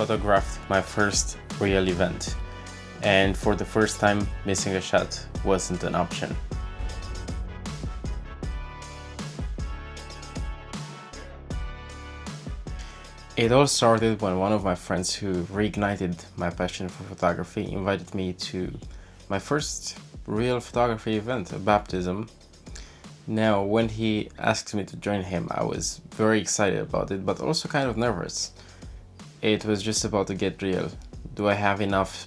photographed my first real event, and for the first time missing a shot wasn't an option. It all started when one of my friends who reignited my passion for photography invited me to my first real photography event, a baptism. Now, when he asked me to join him, I was very excited about it, but also kind of nervous. It was just about to get real. Do I have enough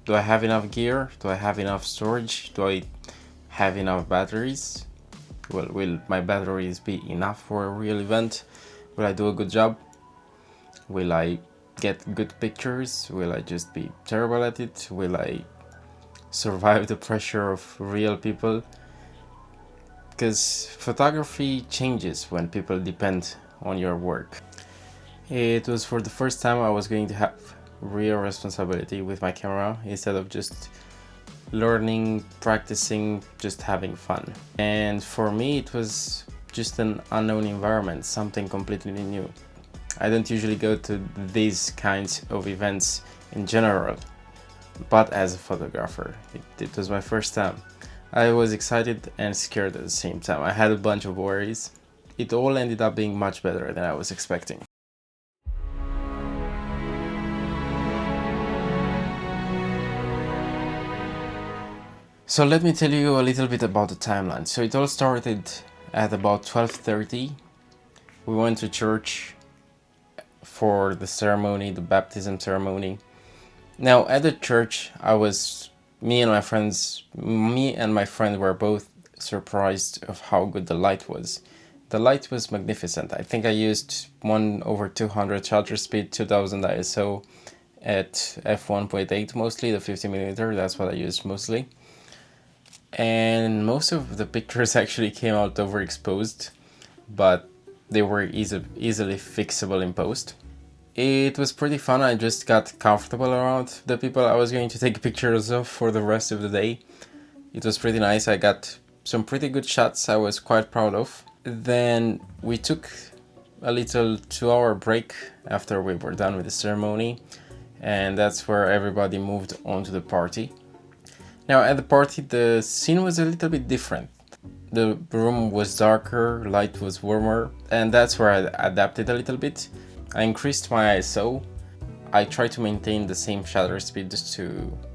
gear? Do I have enough storage? Do I have enough batteries? Well, will my batteries be enough for a real event? Will I do a good job? Will I get good pictures? Will I just be terrible at it? Will I survive the pressure of real people? Because photography changes when people depend on your work. It was for the first time I was going to have real responsibility with my camera instead of just learning, practicing, just having fun. And for me it was just an unknown environment, something completely new. I don't usually go to these kinds of events in general, but as a photographer, it was my first time. I was excited and scared at the same time. I had a bunch of worries. It all ended up being much better than I was expecting. So let me tell you a little bit about the timeline. So it all started at about 12:30. We went to church for the ceremony, the baptism ceremony. Now at the church, me and my friend were both surprised of how good the light was. The light was magnificent. I think I used 1/200 shutter speed, 2000 ISO at f1.8 mostly, the 50mm, that's what I used mostly. And most of the pictures actually came out overexposed, but they were easily fixable in post. It was pretty fun. I just got comfortable around the people I was going to take pictures of for the rest of the day. It was pretty nice. I got some pretty good shots I was quite proud of. Then we took a little 2-hour break after we were done with the ceremony, and that's where everybody moved on to the party. Now at the party the scene was a little bit different. The room was darker, light was warmer, and that's where I adapted a little bit. I increased my ISO. I tried to maintain the same shutter speed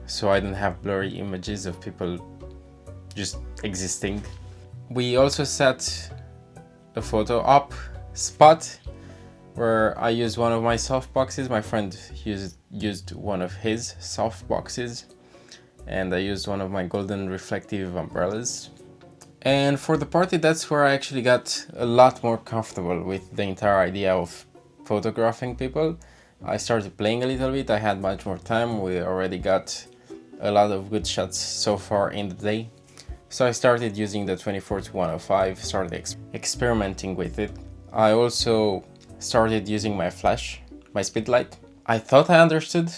so I don't have blurry images of people just existing. We also set a photo op spot where I used one of my soft boxes. My friend used one of his soft boxes, and I used one of my golden reflective umbrellas. And for the party, that's where I actually got a lot more comfortable with the entire idea of photographing people. I started playing a little bit. I had much more time. We already got a lot of good shots so far in the day. So I started using the 24-105, started experimenting with it. I also started using my flash, my speedlight. I thought I understood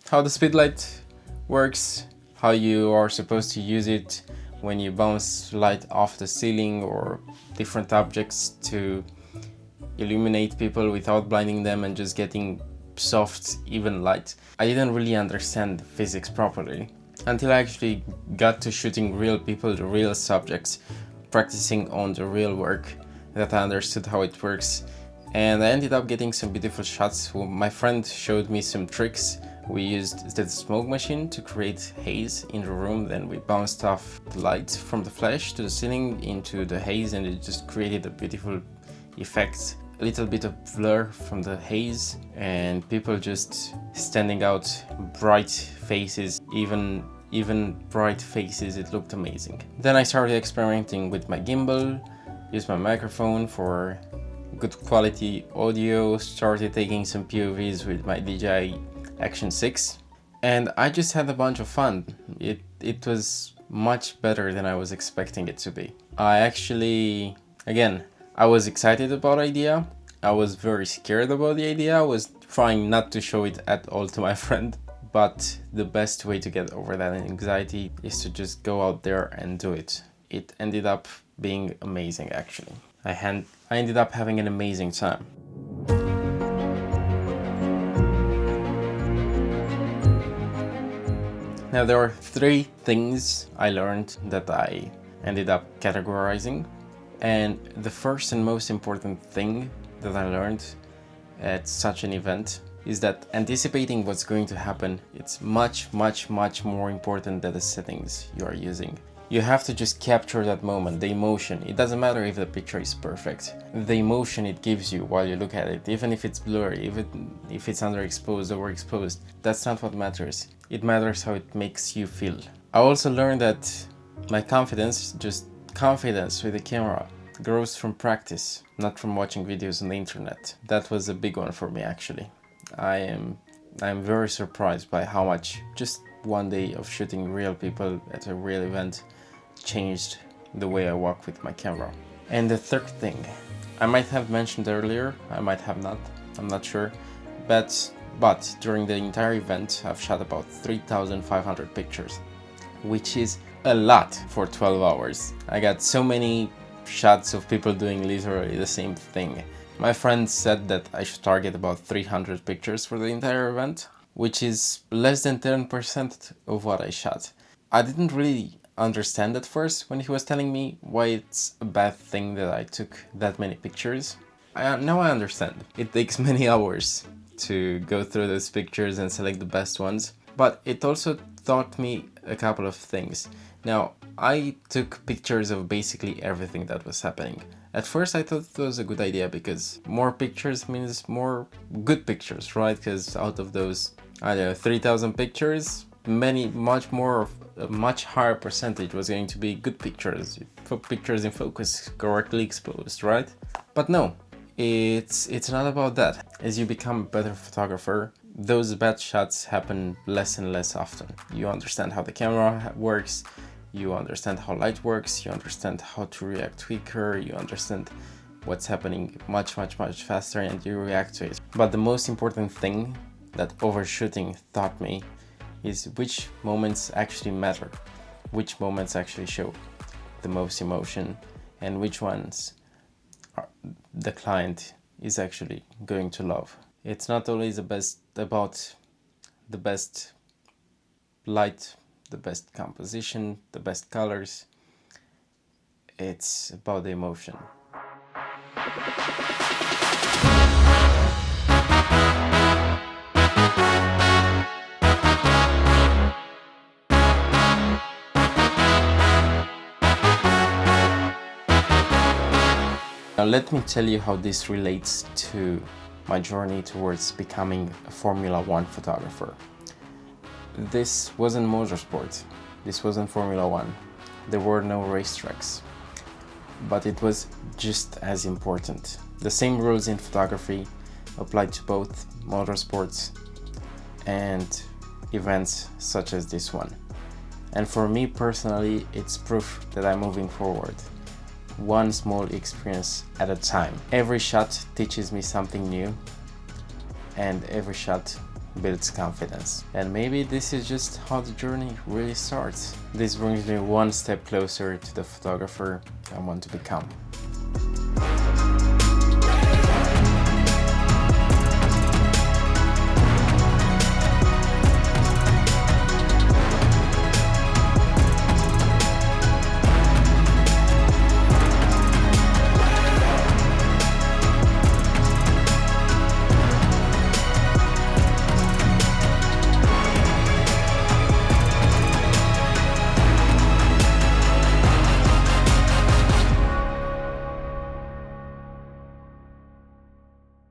how the speedlight works, how you are supposed to use it when you bounce light off the ceiling or different objects to illuminate people without blinding them and just getting soft, even light. I didn't really understand the physics properly until I actually got to shooting real people, the real subjects, practicing on the real work, that I understood how it works. And I ended up getting some beautiful shots. My friend showed me some tricks. We used the smoke machine to create haze in the room, then we bounced off the light from the flash to the ceiling into the haze, and it just created a beautiful effect. A little bit of blur from the haze and people just standing out, bright faces, even bright faces. It looked amazing. Then I started experimenting with my gimbal, used my microphone for good quality audio, started taking some POVs with my DJI Action 6, and I just had a bunch of fun. It was much better than I was expecting it to be. I was excited about the idea. I was very scared about the idea. I was trying not to show it at all to my friend, but the best way to get over that anxiety is to just go out there and do it. It ended up being amazing, actually. I ended up having an amazing time. Now there are three things I learned that I ended up categorizing, and the first and most important thing that I learned at such an event is that anticipating what's going to happen, it's much more important than the settings you are using. You have to just capture that moment, the emotion. It doesn't matter if the picture is perfect. The emotion it gives you while you look at it, even if it's blurry, if it's underexposed or overexposed, that's not what matters. It matters how it makes you feel. I also learned that my confidence, just confidence with the camera, grows from practice, not from watching videos on the internet. That was a big one for me actually. I'm very surprised by how much just one day of shooting real people at a real event changed the way I walk with my camera. And the third thing, I might have mentioned earlier, I might have not, I'm not sure, but during the entire event I've shot about 3,500 pictures, which is a lot for 12 hours. I got so many shots of people doing literally the same thing. My friend said that I should target about 300 pictures for the entire event, which is less than 10% of what I shot. I didn't really understand at first when he was telling me why it's a bad thing that I took that many pictures. Now I understand. It takes many hours to go through those pictures and select the best ones, but it also taught me a couple of things. Now, I took pictures of basically everything that was happening. At first I thought it was a good idea because more pictures means more good pictures, right? Because out of those, I don't know, 3,000 pictures, a much higher percentage was going to be good pictures, pictures in focus, correctly exposed, right? But no, it's not about that. As you become a better photographer, those bad shots happen less and less often. You understand how the camera works, you understand how light works, you understand how to react quicker, you understand what's happening much faster and you react to it. But the most important thing that overshooting taught me is which moments actually matter, which moments actually show the most emotion, and which ones the client is actually going to love. It's not always about the best light, the best composition, the best colors. It's about the emotion. Now let me tell you how this relates to my journey towards becoming a Formula One photographer. This wasn't motorsport, this wasn't Formula One, there were no racetracks, but it was just as important. The same rules in photography applied to both motorsports and events such as this one. And for me personally, it's proof that I'm moving forward, one small experience at a time. Every shot teaches me something new, and every shot builds confidence. And maybe this is just how the journey really starts. This brings me one step closer to the photographer I want to become.